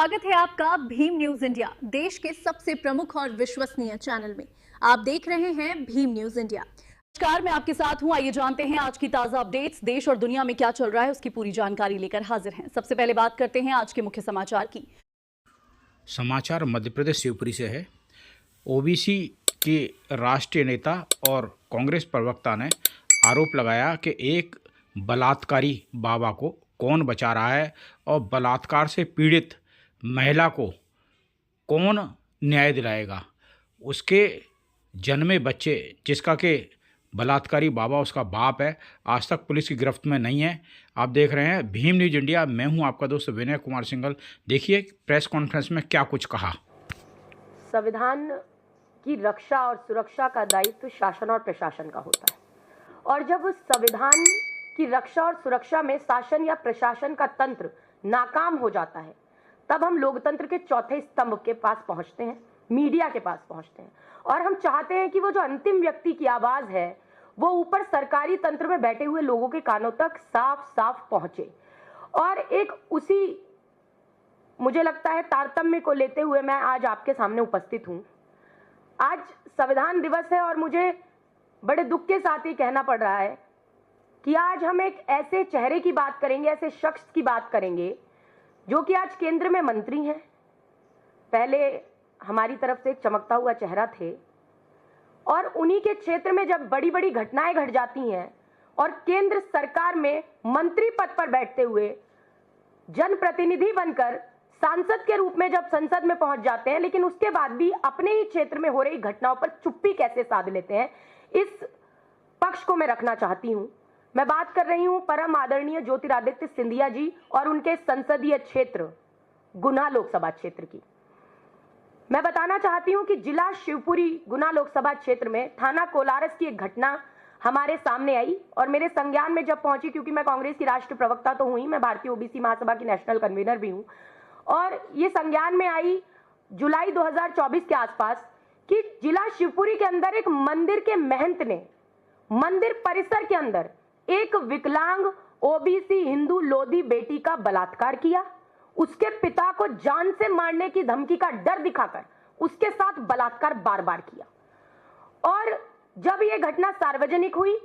स्वागत है आपका भीम न्यूज इंडिया, देश के सबसे प्रमुख और विश्वसनीय चैनल में। आप देख रहे हैं भीम न्यूज इंडिया। नमस्कार, मैं आपके साथ हूं। आइए जानते हैं आज की ताजा अपडेट्स। देश और दुनिया में क्या चल रहा है उसकी पूरी जानकारी लेकर हाजिर हैं। सबसे पहले बात करते हैं आज के मुख्य समाचार की। समाचार मध्य प्रदेश शिवपुरी से है। ओबीसी के राष्ट्रीय नेता और कांग्रेस प्रवक्ता ने आरोप लगाया कि एक बलात्कारी बाबा को कौन बचा रहा है और बलात्कार से पीड़ित महिला को कौन न्याय दिलाएगा। उसके जन्मे बच्चे जिसका के बलात्कारी बाबा उसका बाप है, आज तक पुलिस की गिरफ्त में नहीं है। आप देख रहे हैं भीम न्यूज इंडिया। मैं हूं आपका दोस्त विनय कुमार सिंघल। देखिए प्रेस कॉन्फ्रेंस में क्या कुछ कहा। संविधान की रक्षा और सुरक्षा का दायित्व शासन और प्रशासन का होता है, और जब उस संविधान की रक्षा और सुरक्षा में शासन या प्रशासन का तंत्र नाकाम हो जाता है, तब हम लोकतंत्र के चौथे स्तंभ के पास पहुंचते हैं, मीडिया के पास पहुंचते हैं, और हम चाहते हैं कि वो जो अंतिम व्यक्ति की आवाज है वो ऊपर सरकारी तंत्र में बैठे हुए लोगों के कानों तक साफ साफ पहुंचे। और एक उसी मुझे लगता है तारतम्य को लेते हुए मैं आज आपके सामने उपस्थित हूं। आज संविधान दिवस है और मुझे बड़े दुख के साथ ही कहना पड़ रहा है कि आज हम एक ऐसे चेहरे की बात करेंगे, ऐसे शख्स की बात करेंगे जो कि आज केंद्र में मंत्री हैं। पहले हमारी तरफ से एक चमकता हुआ चेहरा थे, और उन्हीं के क्षेत्र में जब बड़ी बड़ी घटनाएं घट जाती हैं और केंद्र सरकार में मंत्री पद पर बैठते हुए जनप्रतिनिधि बनकर सांसद के रूप में जब संसद में पहुंच जाते हैं, लेकिन उसके बाद भी अपने ही क्षेत्र में हो रही घटनाओं पर चुप्पी कैसे साध लेते हैं, इस पक्ष को मैं रखना चाहती हूं। मैं बात कर रही हूं परम आदरणीय ज्योतिरादित्य सिंधिया जी और उनके संसदीय क्षेत्र गुना लोकसभा क्षेत्र की। मैं बताना चाहती हूं कि जिला शिवपुरी गुना लोकसभा क्षेत्र में थाना कोलारस की एक घटना हमारे सामने आई और मेरे संज्ञान में जब पहुंची, क्योंकि मैं कांग्रेस की राष्ट्रीय प्रवक्ता तो हुई, मैं भारतीय ओबीसी महासभा की नेशनल कन्वीनर भी हूं, और ये संज्ञान में आई जुलाई 2024 के आसपास कि जिला शिवपुरी के अंदर एक मंदिर के महंत ने मंदिर परिसर के अंदर एक विकलांग ओबीसी हिंदू लोधी बेटी का बलात्कार किया। उसके पिता को जान से मारने की धमकी का डर दिखाकर उसके साथ बलात्कार बार बार किया। और जब यह घटना सार्वजनिक हुई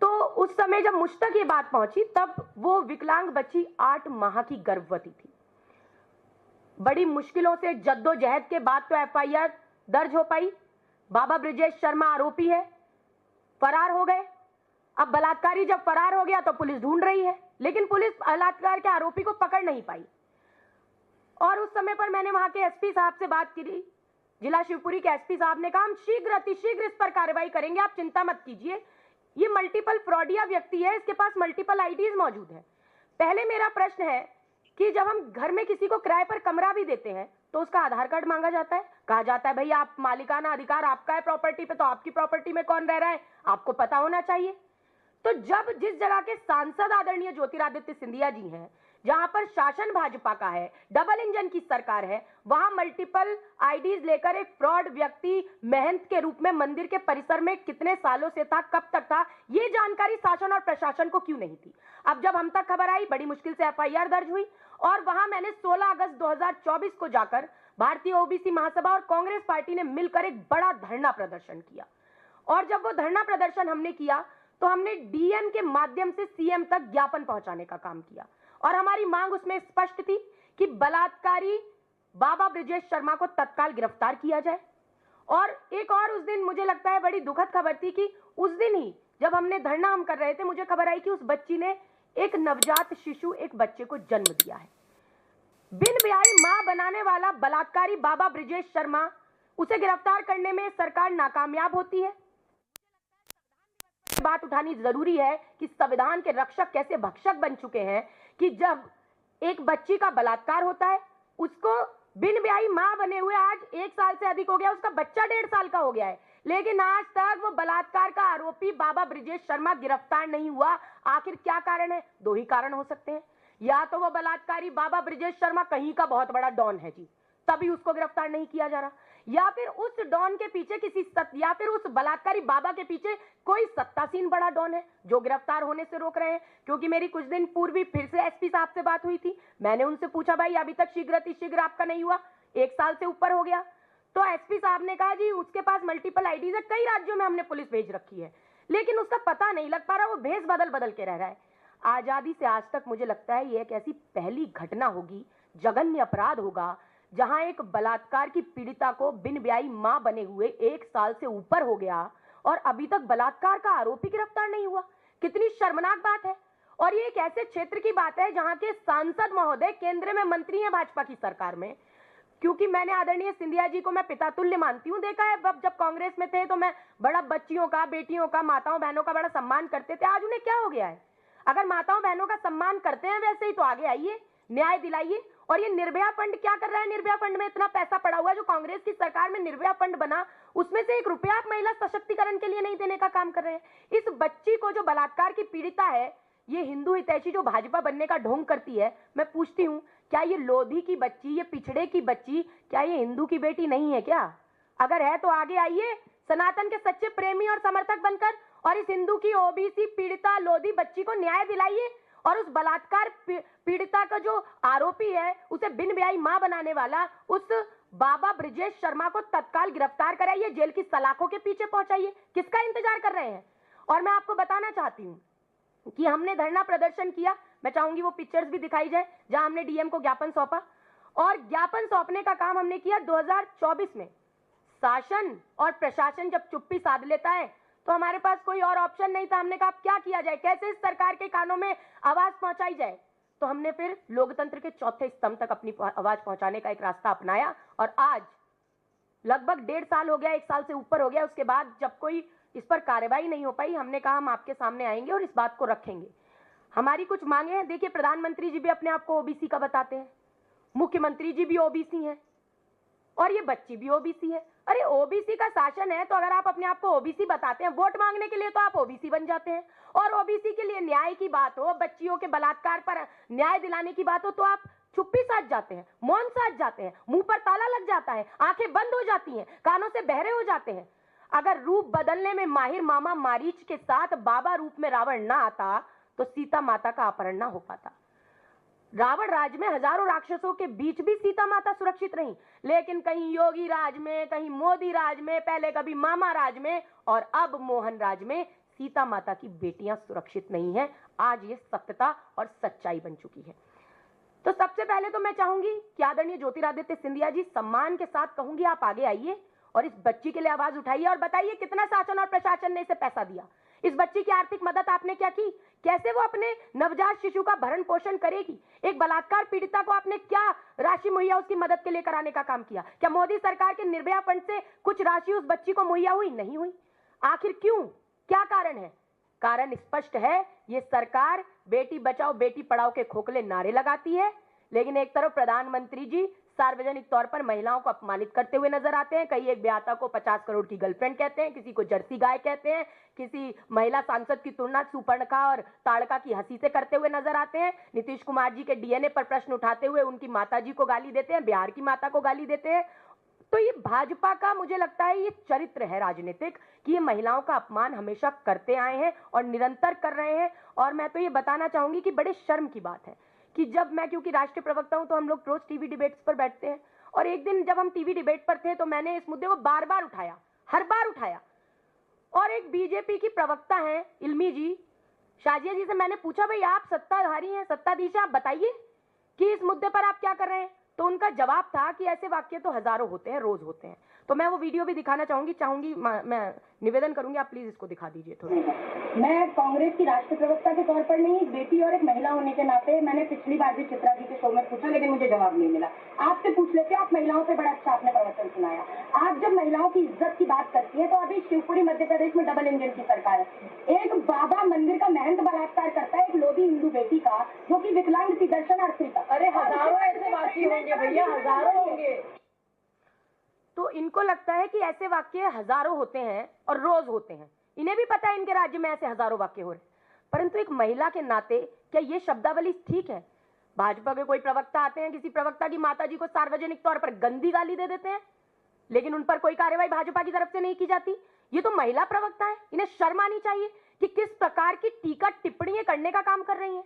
तो उस समय जब मुझ तक ये बात पहुंची, तब वो विकलांग बच्ची 8 माह की गर्भवती थी। बड़ी मुश्किलों से जद्दोजहद के बाद तो एफआईआर दर्ज हो पाई। बाबा ब्रिजेश शर्मा आरोपी है, फरार हो गए। अब बलात्कारी जब फरार हो गया तो पुलिस ढूंढ रही है, लेकिन पुलिस बलात्कार के आरोपी को पकड़ नहीं पाई। और उस समय पर मैंने वहां के एसपी साहब से बात की। जिला शिवपुरी के एसपी साहब ने कहा हम शीघ्र अतिशीघ्र इस पर कार्रवाई करेंगे, आप चिंता मत कीजिए। ये मल्टीपल फ्रॉडिया व्यक्ति है, इसके पास मल्टीपल आईडीज मौजूद है। पहले मेरा प्रश्न है कि जब हम घर में किसी को किराए पर कमरा भी देते हैं तो उसका आधार कार्ड मांगा जाता है, कहा जाता है भाई आप मालिकाना अधिकार आपका है प्रॉपर्टी पे, तो आपकी प्रॉपर्टी में कौन रह रहा है आपको पता होना चाहिए। तो जब जिस जगह के सांसद आदरणीय ज्योतिरादित्य सिंधिया जी हैं, जहां पर शासन भाजपा का है, डबल इंजन की सरकार है, वहां मल्टीपल आईडीज लेकर एक फ्रॉड व्यक्ति महंत के रूप में मंदिर के परिसर में कितने सालों से था, कब तक था, ये जानकारी शासन और प्रशासन को क्यों नहीं थी। अब जब हम तक खबर आई, बड़ी मुश्किल से एफआईआर दर्ज हुई, और वहां मैंने 16 अगस्त 2024 को जाकर भारतीय ओबीसी महासभा और कांग्रेस पार्टी ने मिलकर एक बड़ा धरना प्रदर्शन किया। और जब वो धरना प्रदर्शन हमने किया तो हमने डीएम के माध्यम से सीएम तक ज्ञापन पहुंचाने का काम किया, और हमारी मांग उसमें स्पष्ट थी कि बलात्कारी बाबा ब्रिजेश शर्मा को तत्काल गिरफ्तार किया जाए। और एक और उस दिन मुझे लगता है बड़ी दुखद खबर थी कि उस दिन ही जब हमने धरना हम कर रहे थे, मुझे खबर आई कि उस बच्ची ने एक नवजात शिशु, एक बच्चे को जन्म दिया है। बिन ब्याही मां बनाने वाला बलात्कारी बाबा ब्रिजेश शर्मा, उसे गिरफ्तार करने में सरकार नाकामयाब होती है। बात उठानी जरूरी है कि संविधान के रक्षक कैसे भक्षक बन चुके हैं कि जब एक बच्ची का बलात्कार होता है, उसको बिन ब्याही मां बने हुए आज 1 साल से अधिक हो गया, उसका बच्चा 1.5 साल का हो गया है, लेकिन आज तक वो बलात्कार का आरोपी बाबा ब्रिजेश शर्मा गिरफ्तार नहीं हुआ। आखिर क्या कारण है? 2 ही कारण हो सकते हैं। या तो वो बलात्कारी बाबा ब्रिजेश शर्मा कहीं का बहुत बड़ा डॉन है जी, तभी उसको गिरफ्तार नहीं किया जा रहा, या फिर उस डॉन के पीछे या फिर उस बलात्कारी बाबा के पीछे कोई सत्तासीन बड़ा डॉन है जो गिरफ्तार होने से रोक रहे हैं। क्योंकि मेरी कुछ दिन पूर्व ही फिर से एसपी साहब से बात हुई थी, मैंने उनसे पूछा भाई अभी तक शीघ्र आपका नहीं हुआ, 1 साल से ऊपर हो गया। तो एसपी साहब ने कहा जी उसके पास मल्टीपल आईडीज है, कई राज्यों में हमने पुलिस भेज रखी है, लेकिन उसका पता नहीं लग पा रहा, वो भेष बदल के रह रहा है। आजादी से आज तक मुझे लगता है ये एक ऐसी पहली घटना होगी, जघन्य अपराध होगा, जहां एक बलात्कार की पीड़िता को बिन ब्याही मां बने हुए 1 साल से ऊपर हो गया और अभी तक बलात्कार का आरोपी गिरफ्तार नहीं हुआ। कितनी शर्मनाक बात है। और ये एक ऐसे क्षेत्र की बात है जहां के सांसद महोदय केंद्र में मंत्री हैं भाजपा की सरकार में। क्योंकि मैंने आदरणीय सिंधिया जी को मैं पिता तुल्य मानती हूँ, देखा है जब कांग्रेस में थे तो मैं बड़ा बच्चियों का, बेटियों का, माताओं बहनों का बड़ा सम्मान करते थे। आज उन्हें क्या हो गया है? अगर माताओं बहनों का सम्मान करते हैं वैसे ही तो आगे आइए, न्याय दिलाइए। और ये निर्भया फंड क्या कर रहा है? निर्भया फंड में इतना पैसा पड़ा हुआ है, जो कांग्रेस की सरकार में निर्भया फंड बना उसमें से 1 रुपया आप महिला सशक्तिकरण के लिए नहीं देने का काम कर रहे हैं। इस बच्ची को जो बलात्कार की पीड़िता है, ये हिंदू हितैषी जो भाजपा बनने का ढोंग करती है, मैं पूछती हूँ क्या ये लोधी की बच्ची, ये पिछड़े की बच्ची, क्या ये हिंदू की बेटी नहीं है क्या? अगर है तो आगे आइए सनातन के सच्चे प्रेमी और समर्थक बनकर और इस हिंदू की ओबीसी पीड़िता लोधी बच्ची को न्याय दिलाइए और उस बलात्कार पीड़िता का जो आरोपी है, उसे बिन ब्याही मां बनाने वाला उस बाबा ब्रिजेश शर्मा को तत्काल गिरफ्तार कराइए, जेल की सलाखों के पीछे पहुंचाइए। किसका इंतजार कर रहे हैं? और मैं आपको बताना चाहती हूँ कि हमने धरना प्रदर्शन किया, मैं चाहूंगी वो पिक्चर्स भी दिखाई जाए, जहां हमने डीएम को ज्ञापन सौंपा। और ज्ञापन सौंपने का काम हमने किया 2024 में। शासन और प्रशासन जब चुप्पी साध लेता है तो हमारे पास कोई और ऑप्शन नहीं था। हमने कहा क्या किया जाए, कैसे इस सरकार के कानों में आवाज पहुंचाई जाए। तो हमने फिर लोकतंत्र के चौथे स्तंभ तक अपनी आवाज पहुंचाने का एक रास्ता अपनाया। और आज लगभग 1.5 साल हो गया, 1 साल से ऊपर हो गया, उसके बाद जब कोई इस पर कार्रवाई नहीं हो पाई, हमने कहा हम आपके सामने आएंगे और इस बात को रखेंगे। हमारी कुछ मांगे हैं। देखिए, प्रधानमंत्री जी भी अपने आप को ओबीसी का बताते हैं, मुख्यमंत्री जी भी ओबीसी हैं और ये बच्ची भी ओबीसी है। अरे ओबीसी का शासन है तो अगर आप अपने आप को ओबीसी बताते हैं, वोट मांगने के लिए तो आप ओबीसी बन जाते हैं। और ओबीसी के लिए न्याय की बात हो, बच्चियों के बलात्कार पर न्याय दिलाने की बात हो, तो आप चुप्पी साध जाते हैं, मौन साध जाते हैं, मुंह पर ताला लग जाता है, आंखें बंद हो जाती हैं, कानों से बहरे हो जाते हैं। अगर रूप बदलने में माहिर मामा मारीच के साथ बाबा रूप में रावण ना आता तो सीता माता का अपहरण ना हो पाता। रावण राज में हजारों राक्षसों के बीच भी सीता माता सुरक्षित रही, लेकिन कहीं योगी राज में, कहीं मोदी राज में, पहले कभी मामा राज में और अब मोहन राज में सीता माता की बेटियां सुरक्षित नहीं है। आज ये सत्यता और सच्चाई बन चुकी है। तो सबसे पहले तो मैं चाहूंगी कि आदरणीय ज्योतिरादित्य सिंधिया जी, सम्मान के साथ कहूंगी आप आगे आइए और इस बच्ची के लिए आवाज उठाइए और बताइए कितना शासन और प्रशासन ने इसे पैसा दिया, इस बच्ची की आर्थिक मदद आपने क्या की, कैसे वो अपने नवजात शिशु का भरण पोषण करेगी, एक बलात्कार पीड़िता को आपने क्या राशि मुहैया उसकी मदद के लिए कराने का काम किया, क्या मोदी सरकार के निर्भया फंड से कुछ राशि उस बच्ची को मुहैया हुई? नहीं हुई। आखिर क्यों, क्या कारण है? कारण स्पष्ट है, ये सरकार बेटी बचाओ बेटी पढ़ाओ के खोखले नारे लगाती है, लेकिन एक तरफ प्रधानमंत्री जी सार्वजनिक तौर पर महिलाओं को अपमानित करते हुए नजर आते हैं। कई एक ब्याता को 50 करोड़ की गर्लफ्रेंड कहते हैं, किसी को जर्सी गाय कहते हैं, किसी महिला सांसद की तुलना सुपर्णखा और ताड़का की हंसी से करते हुए नजर आते हैं। नीतीश कुमार जी के डीएनए पर प्रश्न उठाते हुए उनकी माता जी को गाली देते हैं, बिहार की माता को गाली देते हैं। तो ये भाजपा का मुझे लगता है ये चरित्र है राजनीतिक कि ये महिलाओं का अपमान हमेशा करते आए हैं और निरंतर कर रहे हैं। और मैं तो ये बताना चाहूंगी कि बड़े शर्म की बात है कि जब मैं, क्योंकि राष्ट्रीय प्रवक्ता हूं तो हम लोग रोज टीवी डिबेट्स पर बैठते हैं, और एक दिन जब हम टीवी डिबेट पर थे तो मैंने इस मुद्दे को बार बार उठाया, हर बार उठाया। और एक बीजेपी की प्रवक्ता हैं इल्मी जी, शाजिया जी से मैंने पूछा भाई आप सत्ताधारी हैं, सत्ताधीश, आप बताइए कि इस मुद्दे पर आप क्या कर रहे हैं। तो उनका जवाब था कि ऐसे वाक्य तो हजारों होते हैं, रोज होते हैं। तो मैं वो वीडियो भी दिखाना चाहूंगी, मैं निवेदन करूंगी आप प्लीज इसको दिखा दीजिए थोड़ा। मैं कांग्रेस की राष्ट्रीय प्रवक्ता के तौर पर नहीं, बेटी और एक महिला होने के नाते मैंने पिछली बार भी चित्रा जी के शो में पूछा लेकिन मुझे जवाब नहीं मिला। आपसे पूछ लेते, आप महिलाओं से बड़ा अच्छा आपने प्रवचन सुनाया। आप जब महिलाओं की इज्जत की बात करती है तो अभी शिवपुरी मध्य प्रदेश में डबल इंजन की सरकार है। एक बाबा मंदिर का महंत बलात्कार करता है एक लोधी हिंदू बेटी का जो की विकलांग थी, दर्शनार्थी था। अरे हजारों ऐसे वाक्य होंगे भैया, हजारों होंगे। तो इनको लगता है कि ऐसे वाक्य हजारों होते हैं और रोज होते हैं, इन्हें भी पता है इनके राज्य में ऐसे हजारों वाक्य हो रहे हैं। परंतु एक महिला के नाते क्या ये शब्दावली ठीक है? भाजपा के कोई प्रवक्ता आते हैं, किसी प्रवक्ता की माताजी को सार्वजनिक तौर पर गंदी गाली दे देते हैं, लेकिन उन पर कोई कार्रवाई भाजपा की तरफ से नहीं की जाती। ये तो महिला प्रवक्ता है, इन्हें शर्म आनी चाहिए कि किस प्रकार की टीका टिप्पणियां करने का काम कर रही हैं।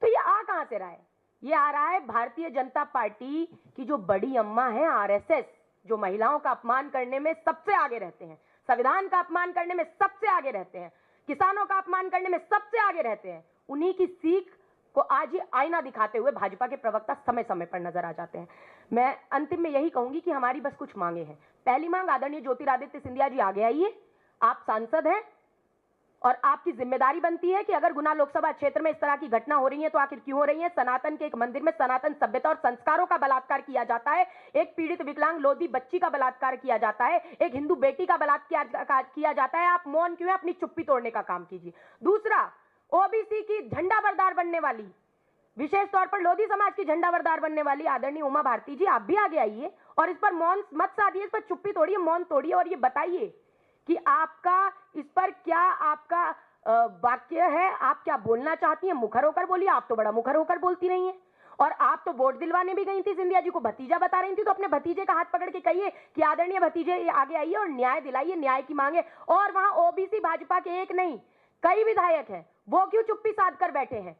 तो ये आ कहां से रहा है? ये आ रहा है भारतीय जनता पार्टी की जो बड़ी अम्मा है आरएसएस, जो महिलाओं का अपमान करने में सबसे आगे रहते हैं, संविधान का अपमान करने में सबसे आगे रहते हैं, किसानों का अपमान करने में सबसे आगे रहते हैं। उन्हीं की सीख को आज ये आईना दिखाते हुए भाजपा के प्रवक्ता समय समय पर नजर आ जाते हैं। मैं अंतिम में यही कहूंगी कि हमारी बस कुछ मांगे हैं। पहली मांग, आदरणीय ज्योतिरादित्य सिंधिया जी आगे आइए, आप सांसद हैं और आपकी जिम्मेदारी बनती है कि अगर गुना लोकसभा क्षेत्र में इस तरह की घटना हो रही है तो आखिर क्यों हो रही है। सनातन के एक मंदिर में सनातन सभ्यता और संस्कारों का बलात्कार किया जाता है, एक पीड़ित विकलांग लोधी बच्ची का बलात्कार किया जाता है, एक हिंदू बेटी का बलात्कार किया जाता है। आप मौन क्यों है? अपनी चुप्पी तोड़ने का काम कीजिए। दूसरा, ओबीसी की झंडाबरदार बनने वाली, विशेष तौर पर लोधी समाज की झंडाबरदार बनने वाली आदरणीय उमा भारती जी, आप भी आगे आइए और इस पर मौन मत साधिए, इस पर चुप्पी तोड़िए, मौन तोड़िए और ये बताइए कि आपका इस पर क्या आपका वाक्य है, आप क्या बोलना चाहती हैं। मुखर होकर बोलिए, आप तो बड़ा मुखर होकर बोलती रही हैं। और आप तो वोट दिलवाने भी गई थी, सिंधिया जी को भतीजा बता रही थी, तो अपने भतीजे का हाथ पकड़ के कहिए कि आदरणीय भतीजे आगे आइए और न्याय दिलाइए, न्याय की मांगे। और वहां ओबीसी भाजपा के एक नहीं कई विधायक हैं, वो क्यों चुप्पी साध कर बैठे हैं?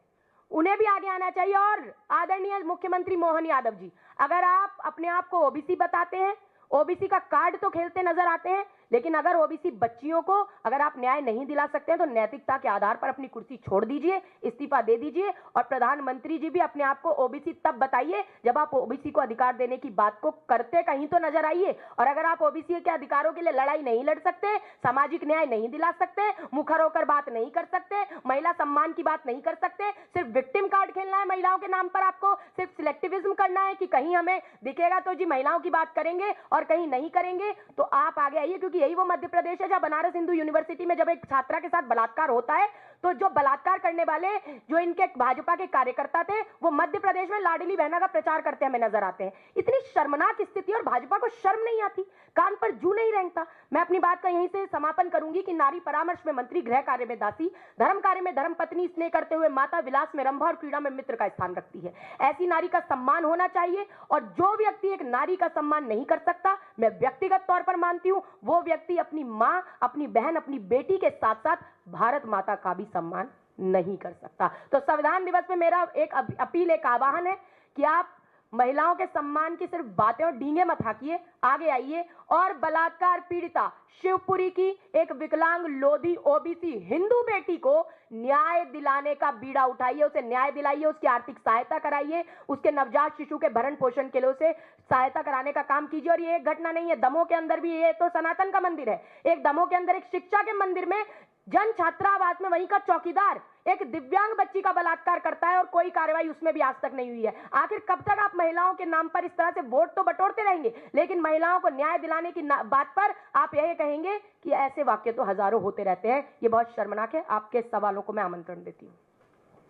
उन्हें भी आगे आना चाहिए। और आदरणीय मुख्यमंत्री मोहन यादव जी, अगर आप अपने आप को ओबीसी बताते हैं, ओबीसी का कार्ड तो खेलते नजर आते हैं, लेकिन अगर ओबीसी बच्चियों को अगर आप न्याय नहीं दिला सकते हैं तो नैतिकता के आधार पर अपनी कुर्सी छोड़ दीजिए, इस्तीफा दे दीजिए। और प्रधानमंत्री जी भी अपने आप को ओबीसी तब बताइए जब आप ओबीसी को अधिकार देने की बात को करते कहीं तो नजर आइए। और अगर आप ओबीसी के अधिकारों के लिए लड़ाई नहीं लड़ सकते, सामाजिक न्याय नहीं दिला सकते, मुखर होकर बात नहीं कर सकते, महिला सम्मान की बात नहीं कर सकते, सिर्फ विक्टिम कार्ड खेलना है महिलाओं के नाम पर, आपको सिर्फ सिलेक्टिविज्म करना है कि कहीं हमें दिखेगा तो जी महिलाओं की बात करेंगे और कहीं नहीं करेंगे, तो आप आगे आइए। क्योंकि यही वो मध्य प्रदेश है जहां बनारस हिंदू यूनिवर्सिटी में जब एक छात्रा के साथ बलात्कार होता है तो जो बलात्कार करने वाले जो इनके भाजपा के कार्यकर्ता थे वो मध्य प्रदेश में लाडली बहना का प्रचार करते हमें नजर आते हैं। इतनी शर्मनाक स्थिति और भाजपा को शर्म नहीं आती, कान पर जू नहीं रेंगता। मैं अपनी बात का यहीं से समापन करूंगी कि नारी परामर्श में मंत्री, गृह कार्य में दासी, धर्म कार्य में धर्मपत्नी, स्नेह करते हुए माता, विलास में रंभा और क्रीड़ा में मित्र का स्थान रखती है। ऐसी नारी का सम्मान होना चाहिए और जो व्यक्ति एक नारी का सम्मान नहीं कर सकता, मैं व्यक्तिगत तौर पर मानती हूं वो व्यक्ति अपनी मां, अपनी बहन, अपनी बेटी के साथ साथ भारत माता का भी सम्मान नहीं कर सकता। तो संविधान दिवस में मेरा एक अपील, एक आह्वान है कि आप महिलाओं के सम्मान की सिर्फ बातें और डींगे मत हाकिए, आगे आइए और बलात्कार पीड़िता शिवपुरी की एक विकलांग लोधी ओबीसी हिंदू बेटी को न्याय दिलाने का बीड़ा उठाइए, उसे न्याय दिलाइए, उसकी आर्थिक सहायता कराइए, उसके नवजात शिशु के भरण पोषण के लिए उसे सहायता कराने का काम कीजिए। और ये एक घटना नहीं है, दमोह के अंदर भी, ये तो सनातन का मंदिर है, एक दमोह के अंदर एक शिक्षा के मंदिर में जन छात्रावास में वहीं का चौकीदार एक दिव्यांग बच्ची का बलात्कार करता है और कोई कार्रवाई उसमें भी आज तक नहीं हुई है। आखिर कब तक आप महिलाओं के नाम पर इस तरह से वोट तो बटोरते रहेंगे, लेकिन महिलाओं को न्याय दिलाने की बात पर आप यह कहेंगे कि ऐसे वाक्य तो हजारों होते रहते हैं। ये बहुत शर्मनाक है। आपके सवालों को मैं आमंत्रण देती हूँ।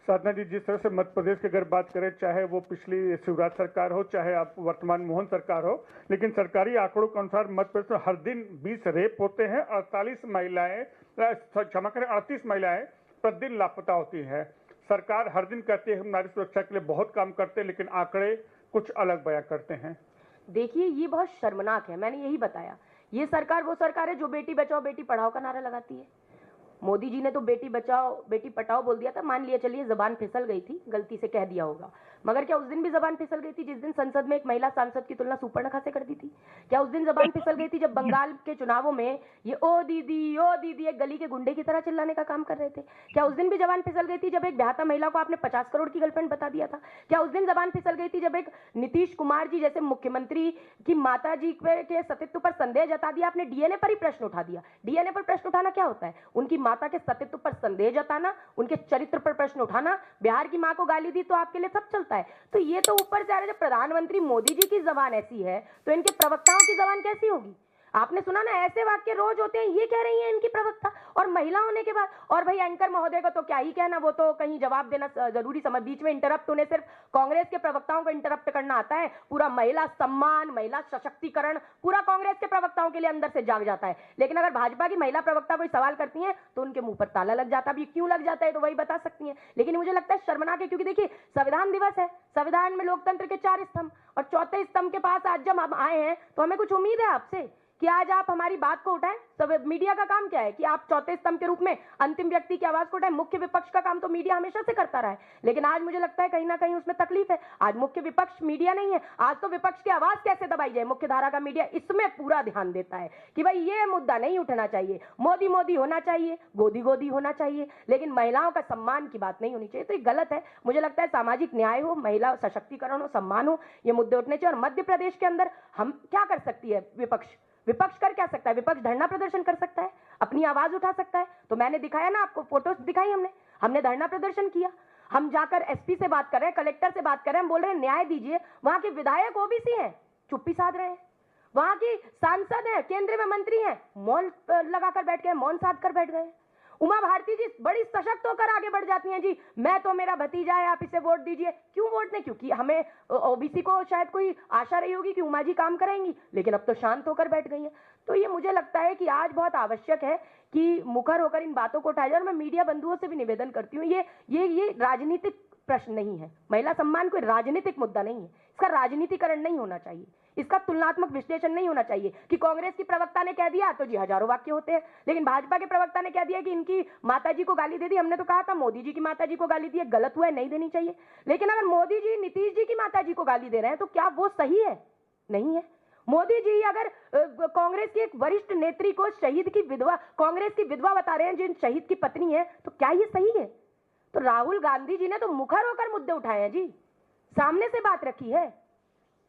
साधना जी, जिस तरह से मध्य प्रदेश की अगर बात करें, चाहे वो पिछली शिवराज सरकार हो, चाहे आप वर्तमान मोहन सरकार हो, लेकिन सरकारी आंकड़ों के अनुसार मध्य प्रदेश में हर दिन 20 रेप होते हैं, 38 महिलाएं प्रतिदिन लापता होती हैं। सरकार हर दिन कहती है हम नारी सुरक्षा के लिए बहुत काम करते हैं, लेकिन आंकड़े कुछ अलग बयां करते हैं। देखिए, ये बहुत शर्मनाक है। मैंने यही बताया, ये सरकार वो सरकार है जो बेटी बचाओ बेटी पढ़ाओ का नारा लगाती है। मोदी जी ने तो बेटी बचाओ बेटी पढ़ाओ बोल दिया था, मान लिया चलिए जबान फिसल गई थी, गलती से कह दिया होगा, मगर क्या उस दिन भी जबान फिसल गई थी जिस दिन संसद में एक महिला सांसद की तुलना सुपर्णखा से कर दी थी? क्या उस दिन जबान फिसल गई थी जब बंगाल के चुनावों में ये ओ दीदी एक गली के गुंडे की तरह चिल्लाने का काम कर रहे थे? क्या उस दिन भी जबान फिसल गई थी जब एक ब्याहता महिला को आपने 50 करोड़ की गर्लफ्रेंड बता दिया था? क्या उस दिन जबान फिसल गई थी जब एक नीतीश कुमार जी जैसे मुख्यमंत्री की माता जी के सतीत्व पर संदेह जता दिया, आपने डीएनए पर ही प्रश्न उठा दिया? डीएनए पर प्रश्न उठाना क्या होता है? उनकी माता के सतीत्व पर संदेह जताना, उनके चरित्र पर प्रश्न उठाना। बिहार की मां को गाली दी तो आपके लिए सब चलता है। तो ये तो ऊपर से आ रहा है, जब प्रधानमंत्री मोदी जी की जबान ऐसी है तो इनके प्रवक्ताओं की जबान कैसी होगी? आपने सुना ना, ऐसे वाक्य रोज होते हैं, ये कह रही है इनकी प्रवक्ता, और महिला होने के बाद। और भाई एंकर महोदय को तो क्या ही कहना, वो तो कहीं जवाब देना जरूरी समझ, बीच में इंटरप्ट होने, सिर्फ कांग्रेस के प्रवक्ताओं को इंटरप्ट करना आता है। पूरा महिला सम्मान, महिला सशक्तिकरण पूरा कांग्रेस के प्रवक्ताओं के लिए अंदर से जाग जाता है। लेकिन अगर भाजपा की महिला प्रवक्ता कोई सवाल करती हैं तो उनके मुंह पर ताला लग जाता है। अब क्यों लग जाता है तो वही बता सकती हैं, लेकिन मुझे लगता है शर्मनाक है, क्योंकि देखिए संविधान दिवस है, संविधान में लोकतंत्र के 4 स्तंभ, और चौथे स्तंभ के पास आज जब हम आए हैं तो हमें कुछ उम्मीद है आपसे कि आज आप हमारी बात को उठाएं। सब मीडिया का काम क्या है कि आप चौथे स्तंभ के रूप में अंतिम व्यक्ति की आवाज को उठाएं। मुख्य विपक्ष का काम तो मीडिया हमेशा से करता रहा है, लेकिन आज मुझे लगता है कहीं ना कहीं उसमें तकलीफ है। आज मुख्य विपक्ष मीडिया नहीं है, आज तो विपक्ष की आवाज कैसे दबाई जाए, मुख्य धारा का मीडिया इसमें पूरा ध्यान देता है कि भाई ये मुद्दा नहीं उठना चाहिए, मोदी मोदी होना चाहिए, गोदी गोदी होना चाहिए, लेकिन महिलाओं का सम्मान की बात नहीं होनी चाहिए। तो ये गलत है। मुझे लगता है सामाजिक न्याय हो, महिला सशक्तिकरण हो, सम्मान हो, ये मुद्दे उठने चाहिए। और मध्य प्रदेश के अंदर हम क्या कर सकती है विपक्ष कर क्या सकता है? विपक्ष धरना प्रदर्शन कर सकता है, अपनी आवाज उठा सकता है। तो मैंने दिखाया ना आपको, फोटोज दिखाई हमने धरना प्रदर्शन किया। हम जाकर एसपी से बात कर रहे हैं, कलेक्टर से बात कर रहे हैं, हम बोल रहे हैं न्याय दीजिए। वहां के विधायक ओबीसी हैं, चुप्पी साध रहे हैं। वहां की सांसद है, केंद्र में मंत्री हैं, मौन लगाकर बैठ गए, मौन साध कर बैठ गए। उमा भारती जी बड़ी सशक्त होकर आगे बढ़ जाती हैं, जी मैं तो मेरा भतीजा है, आप इसे वोट दीजिए। क्यों वोट दें? क्योंकि हमें ओबीसी को शायद कोई आशा रही होगी कि उमा जी काम करेंगी, लेकिन अब तो शांत होकर बैठ गई हैं। तो ये मुझे लगता है कि आज बहुत आवश्यक है कि मुखर होकर इन बातों को उठाया जाए। और मैं मीडिया बंधुओं से भी निवेदन करती हूँ, ये राजनीतिक प्रश्न नहीं है। महिला सम्मान कोई राजनीतिक मुद्दा नहीं है, इसका राजनीतिकरण नहीं होना चाहिए, इसका तुलनात्मक विश्लेषण नहीं होना चाहिए कि कांग्रेस की प्रवक्ता ने कह दिया तो जी हजारों वाक्य होते हैं, लेकिन भाजपा के प्रवक्ता ने कह दिया कि इनकी माताजी को गाली दे दी। हमने तो कहा था मोदी जी की माताजी को गाली दी है, गलत हुआ है, नहीं देनी चाहिए। लेकिन अगर मोदी जी नीतीश जी की माताजी को गाली दे रहे हैं तो क्या वो सही है? नहीं है। मोदी जी अगर कांग्रेस की एक वरिष्ठ नेत्री को शहीद की विधवा, कांग्रेस की विधवा बता रहे हैं जिन शहीद की पत्नी है, तो क्या ये सही है? तो राहुल गांधी जी ने तो मुखर होकर मुद्दे उठाए हैं जी, सामने से बात रखी है,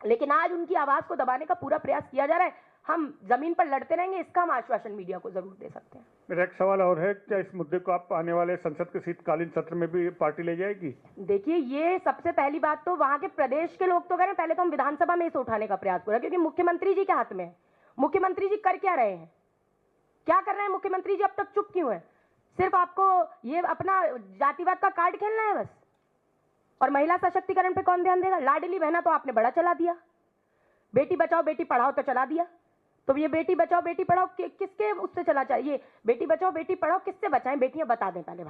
लेकिन आज उनकी आवाज को दबाने का पूरा प्रयास किया जा रहा है। हम जमीन पर लड़ते रहेंगे, इसका हम आश्वासन मीडिया को जरूर दे सकते हैं। मेरा एक सवाल और है, क्या इस मुद्दे को आप आने वाले संसद के शीतकालीन सत्र में भी पार्टी ले जाएगी? देखिए, ये सबसे पहली बात तो वहां के प्रदेश के लोग तो कह रहे हैं, पहले तो हम विधानसभा में इसे उठाने का प्रयास करें, क्योंकि मुख्यमंत्री जी के हाथ में है। मुख्यमंत्री जी कर क्या रहे हैं, क्या कर रहे हैं मुख्यमंत्री जी? अब तक चुप क्यों है? सिर्फ आपको ये अपना जातिवाद का कार्ड खेलना है बस। और महिला सशक्तिकरण पे कौन ध्यान देगा? लाडली बहना तो आपने बड़ा चला दिया, बेटी बचाओ बेटी पढ़ाओ तो चला दिया। तो ये बेटी बचाओ बेटी पढ़ाओ किसके उससे चला चाहिए? बेटी बचाओ बेटी पढ़ाओ किससे बचाएं? बेटियां बता दें पहले।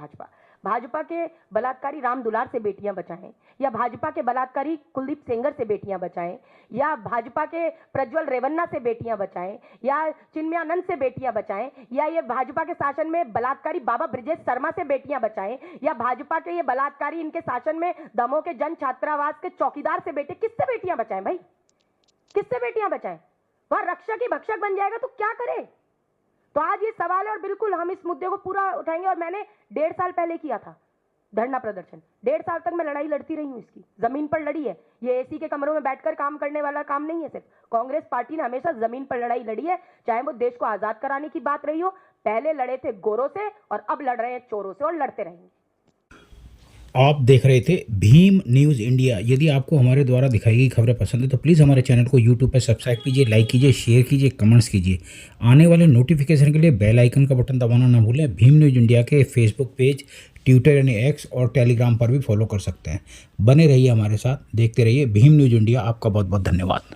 भाजपा के बलात्कारी राम दुलार से बेटियां बचाएं, या भाजपा के बलात्कारी कुलदीप सेंगर से बेटियां बचाएं, या भाजपा के प्रज्वल रेवन्ना से बेटियां बचाएं, या चिन्मयानंद से बेटियां बचाएं, या ये भाजपा के शासन में बलात्कारी बाबा ब्रिजेश शर्मा से बेटियां बचाएं, या भाजपा के ये बलात्कारी इनके शासन में दमोह के जन छात्रावास के चौकीदार से किससे बेटियां बचाएं भाई? किससे बेटियां बचाएं? वहां रक्षक ही भक्षक बन जाएगा तो क्या करे? तो आज ये सवाल है, और बिल्कुल हम इस मुद्दे को पूरा उठाएंगे। और मैंने 1.5 साल पहले किया था धरना प्रदर्शन, 1.5 साल तक मैं लड़ाई लड़ती रही हूं, इसकी जमीन पर लड़ी है। ये एसी के कमरों में बैठकर काम करने वाला काम नहीं है। सिर्फ कांग्रेस पार्टी ने हमेशा जमीन पर लड़ाई लड़ी है, चाहे वो देश को आजाद कराने की बात रही हो। पहले लड़े थे गोरों से और अब लड़ रहे हैं चोरों से, और लड़ते रहेंगे। आप देख रहे थे भीम न्यूज़ इंडिया। यदि आपको हमारे द्वारा दिखाई गई खबरें पसंद है तो प्लीज़ हमारे चैनल को यूट्यूब पर सब्सक्राइब कीजिए, लाइक कीजिए, शेयर कीजिए, कमेंट्स कीजिए। आने वाले नोटिफिकेशन के लिए बेल आइकन का बटन दबाना ना भूलें। भीम न्यूज़ इंडिया के फेसबुक पेज, ट्विटर यानी एक्स और टेलीग्राम पर भी फॉलो कर सकते हैं। बने रहिए हमारे साथ, देखते रहिए भीम न्यूज़ इंडिया। आपका बहुत बहुत धन्यवाद।